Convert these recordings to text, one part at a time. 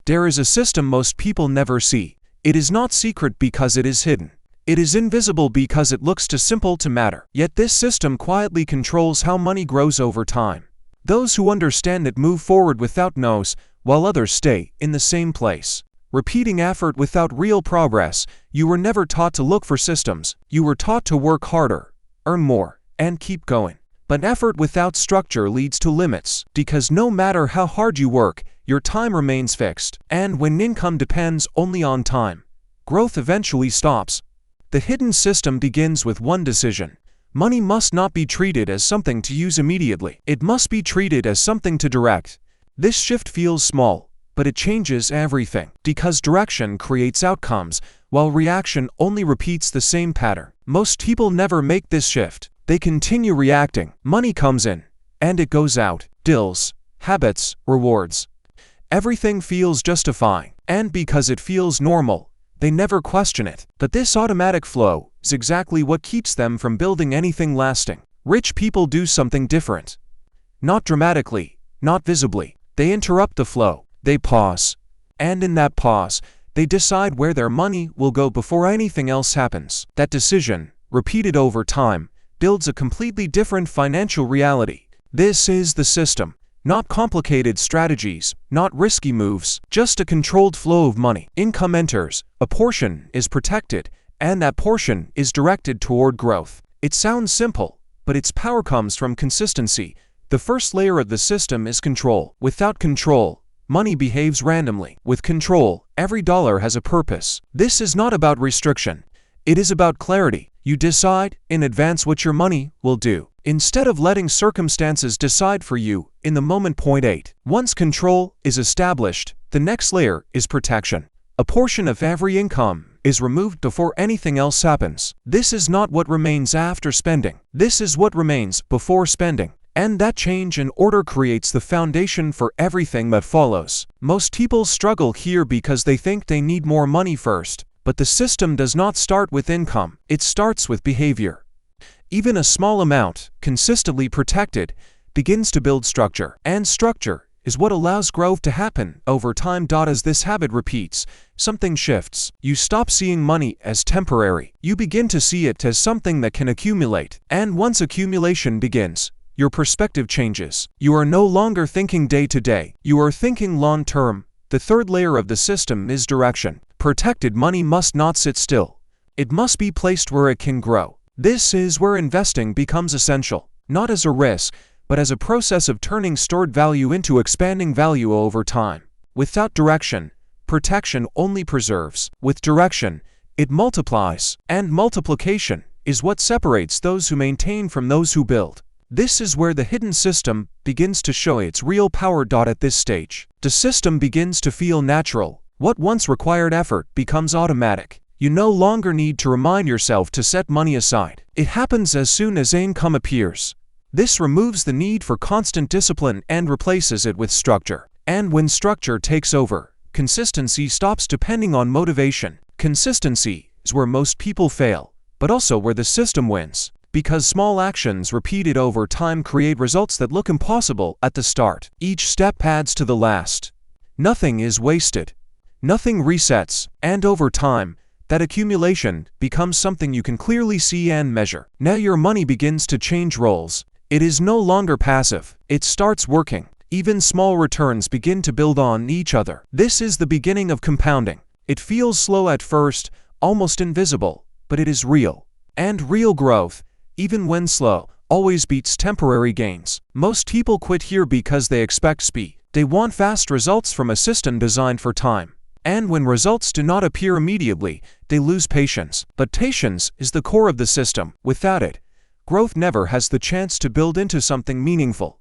There is a system most people never see. It is not secret because it is hidden. It is invisible because it looks too simple to matter. Yet this system quietly controls how money grows over time. Those who understand it move forward without noise, while others stay in the same place, repeating effort without real progress. You were never taught to look for systems. You were taught to work harder, earn more, and keep going. But effort without structure leads to limits, because no matter how hard you work, your time remains fixed. And when income depends only on time, growth eventually stops. The hidden system begins with one decision. Money must not be treated as something to use immediately. It must be treated as something to direct. This shift feels small, but it changes everything, because direction creates outcomes, while reaction only repeats the same pattern. Most people never make this shift. They continue reacting. Money comes in, and it goes out. Deals, habits, rewards. Everything feels justifying, and because it feels normal, they never question it. But this automatic flow is exactly what keeps them from building anything lasting. Rich people do something different. Not dramatically, not visibly. They interrupt the flow. They pause. And in that pause, they decide where their money will go before anything else happens. That decision, repeated over time, builds a completely different financial reality. This is the system. Not complicated strategies, not risky moves, just a controlled flow of money. Income enters, a portion is protected, and that portion is directed toward growth. It sounds simple, but its power comes from consistency. The first layer of the system is control. Without control, money behaves randomly. With control, every dollar has a purpose. This is not about restriction. It is about clarity. You decide in advance what your money will do, instead of letting circumstances decide for you in the moment. Point 8. Once control is established, the next layer is protection. A portion of every income is removed before anything else happens. This is not what remains after spending. This is what remains before spending. And that change in order creates the foundation for everything that follows. Most people struggle here because they think they need more money first. But the system does not start with income. It starts with behavior. Even a small amount, consistently protected, begins to build structure. And structure is what allows growth to happen over time. As this habit repeats, something shifts. You stop seeing money as temporary. You begin to see it as something that can accumulate. And once accumulation begins, your perspective changes. You are no longer thinking day to day. You are thinking long term. The third layer of the system is direction. Protected money must not sit still. It must be placed where it can grow. This is where investing becomes essential, not as a risk, but as a process of turning stored value into expanding value over time. Without direction, protection only preserves. With direction, it multiplies. And multiplication is what separates those who maintain from those who build. This is where the hidden system begins to show its real power. At this stage, the system begins to feel natural. What once required effort becomes automatic. You no longer need to remind yourself to set money aside. It happens as soon as income appears. This removes the need for constant discipline and replaces it with structure. And when structure takes over, consistency stops depending on motivation. Consistency is where most people fail, but also where the system wins. Because small actions repeated over time create results that look impossible at the start. Each step adds to the last. Nothing is wasted. Nothing resets, and over time, that accumulation becomes something you can clearly see and measure. Now your money begins to change roles. It is no longer passive. It starts working. Even small returns begin to build on each other. This is the beginning of compounding. It feels slow at first, almost invisible, but it is real. And real growth, even when slow, always beats temporary gains. Most people quit here because they expect speed. They want fast results from a system designed for time. And when results do not appear immediately, they lose patience. But patience is the core of the system. Without it, growth never has the chance to build into something meaningful.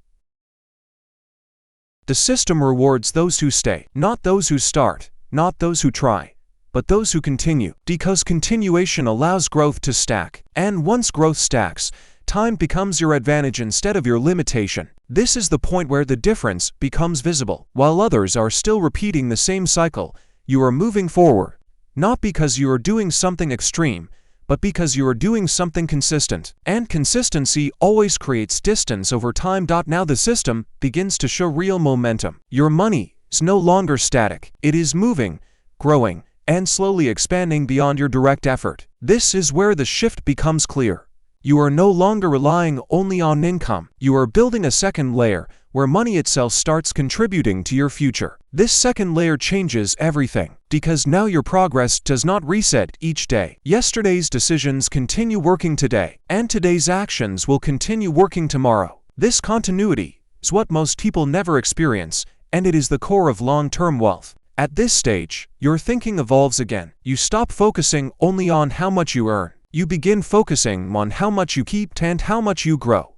The system rewards those who stay, not those who start, not those who try, but those who continue. Because continuation allows growth to stack. And once growth stacks, time becomes your advantage instead of your limitation. This is the point where the difference becomes visible. While others are still repeating the same cycle, you are moving forward, not because you are doing something extreme, but because you are doing something consistent. And consistency always creates distance over time. Now the system begins to show real momentum. Your money is no longer static. It is moving, growing, and slowly expanding beyond your direct effort. This is where the shift becomes clear. You are no longer relying only on income. You are building a second layer where money itself starts contributing to your future. This second layer changes everything, because now your progress does not reset each day. Yesterday's decisions continue working today, and today's actions will continue working tomorrow. This continuity is what most people never experience, and it is the core of long-term wealth. At this stage, your thinking evolves again. You stop focusing only on how much you earn. You begin focusing on how much you keep and how much you grow.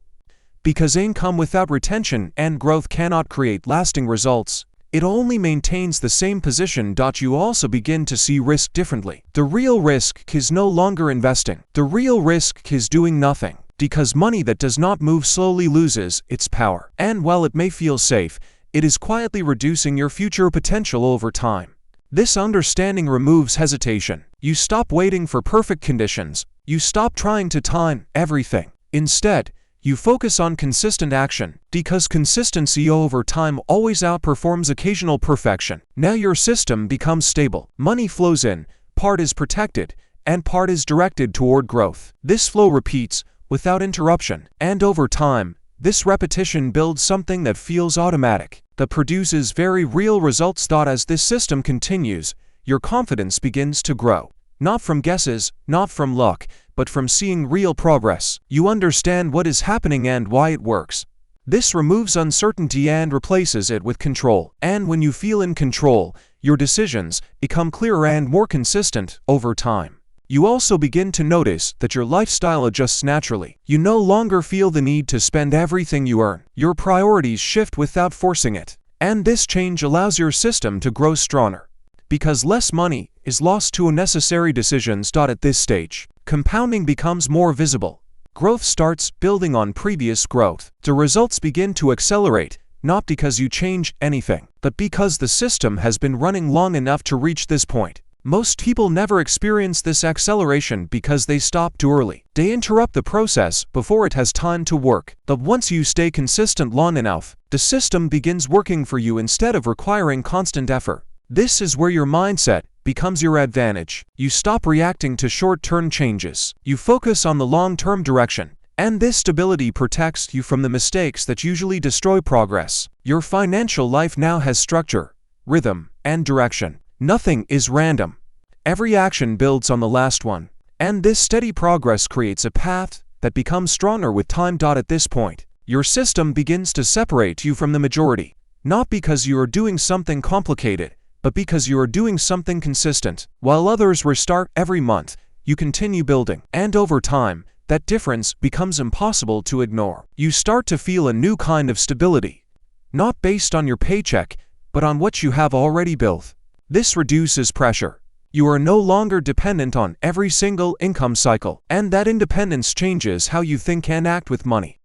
Because income without retention and growth cannot create lasting results. It only maintains the same position. You also begin to see risk differently. The real risk is no longer investing. The real risk is doing nothing. Because money that does not move slowly loses its power. And while it may feel safe, it is quietly reducing your future potential over time. This understanding removes hesitation. You stop waiting for perfect conditions. You stop trying to time everything. Instead, you focus on consistent action, because consistency over time always outperforms occasional perfection. Now your system becomes stable. Money flows in, part is protected, and part is directed toward growth. This flow repeats without interruption, and over time, this repetition builds something that feels automatic, that produces very real results. As this system continues, your confidence begins to grow. Not from guesses, not from luck, but from seeing real progress. You understand what is happening and why it works. This removes uncertainty and replaces it with control. And when you feel in control, your decisions become clearer and more consistent over time. You also begin to notice that your lifestyle adjusts naturally. You no longer feel the need to spend everything you earn. Your priorities shift without forcing it. And this change allows your system to grow stronger. Because less money is lost to unnecessary decisions. At this stage, compounding becomes more visible. Growth starts building on previous growth. The results begin to accelerate, not because you change anything, but because the system has been running long enough to reach this point. Most people never experience this acceleration because they stop too early. They interrupt the process before it has time to work. But once you stay consistent long enough, the system begins working for you instead of requiring constant effort. This is where your mindset becomes your advantage. You stop reacting to short-term changes. You focus on the long-term direction. And this stability protects you from the mistakes that usually destroy progress. Your financial life now has structure, rhythm, and direction. Nothing is random. Every action builds on the last one. And this steady progress creates a path that becomes stronger with time. At this point, your system begins to separate you from the majority. Not because you are doing something complicated, but because you are doing something consistent. While others restart every month, you continue building. And over time, that difference becomes impossible to ignore. You start to feel a new kind of stability. Not based on your paycheck, but on what you have already built. This reduces pressure. You are no longer dependent on every single income cycle, and that independence changes how you think and act with money.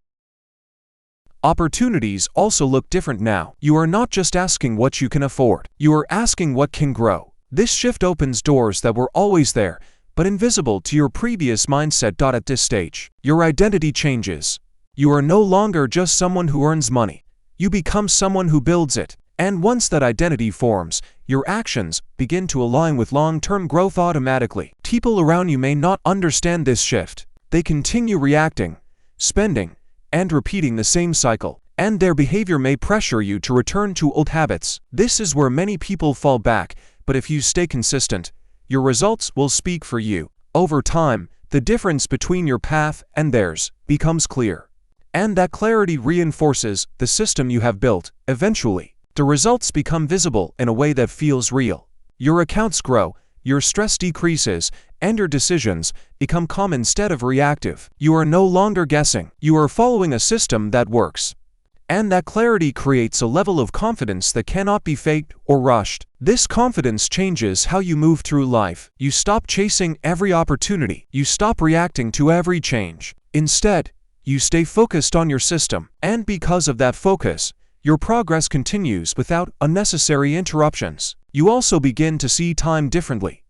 Opportunities also look different now. You are not just asking what you can afford. You are asking what can grow. This shift opens doors that were always there, but invisible to your previous mindset. At this stage, your identity changes. You are no longer just someone who earns money. You become someone who builds it. And once that identity forms, your actions begin to align with long-term growth automatically. People around you may not understand this shift. They continue reacting, spending, and repeating the same cycle, and their behavior may pressure you to return to old habits. This is where many people fall back, but if you stay consistent, your results will speak for you. Over time, the difference between your path and theirs becomes clear. And that clarity reinforces the system you have built. Eventually, the results become visible in a way that feels real. Your accounts grow, your stress decreases, and your decisions become calm instead of reactive. You are no longer guessing. You are following a system that works. And that clarity creates a level of confidence that cannot be faked or rushed. This confidence changes how you move through life. You stop chasing every opportunity. You stop reacting to every change. Instead, you stay focused on your system. And because of that focus, your progress continues without unnecessary interruptions. You also begin to see time differently.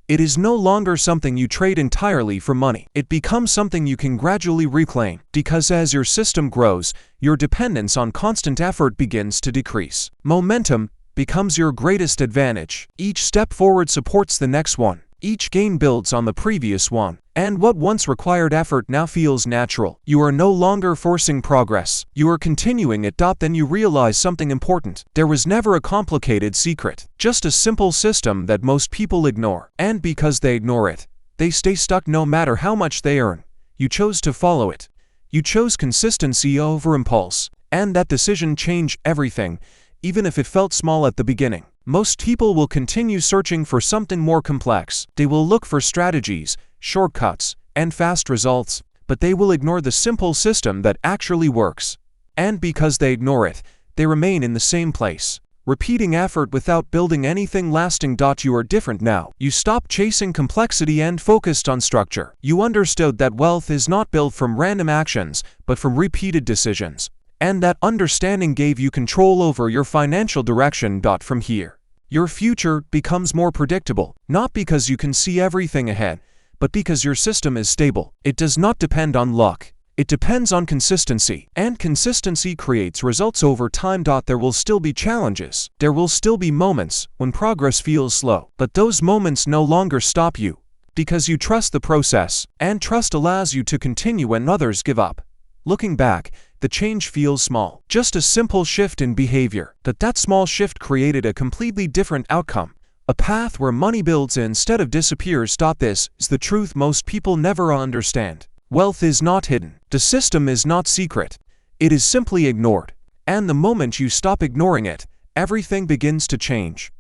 It is no longer something you trade entirely for money. It becomes something you can gradually reclaim, because as your system grows, your dependence on constant effort begins to decrease. Momentum becomes your greatest advantage. Each step forward supports the next one. Each gain builds on the previous one. And what once required effort now feels natural. You are no longer forcing progress. You are continuing it. Then you realize something important. There was never a complicated secret, just a simple system that most people ignore. And because they ignore it, they stay stuck no matter how much they earn. You chose to follow it. You chose consistency over impulse. And that decision changed everything, even if it felt small at the beginning. Most people will continue searching for something more complex. They will look for strategies, shortcuts, and fast results, but they will ignore the simple system that actually works. And because they ignore it, they remain in the same place, repeating effort without building anything lasting. You are different now. You stopped chasing complexity and focused on structure. You understood that wealth is not built from random actions, but from repeated decisions. And that understanding gave you control over your financial direction. From here, your future becomes more predictable, not because you can see everything ahead, but because your system is stable. It does not depend on luck. It depends on consistency. And consistency creates results over time. There will still be challenges. There will still be moments when progress feels slow. But those moments no longer stop you, because you trust the process, and trust allows you to continue when others give up. Looking back, the change feels small, just a simple shift in behavior. But that small shift created a completely different outcome, a path where money builds instead of disappears. This is the truth most people never understand. Wealth is not hidden. The system is not secret. It is simply ignored. And the moment you stop ignoring it, everything begins to change.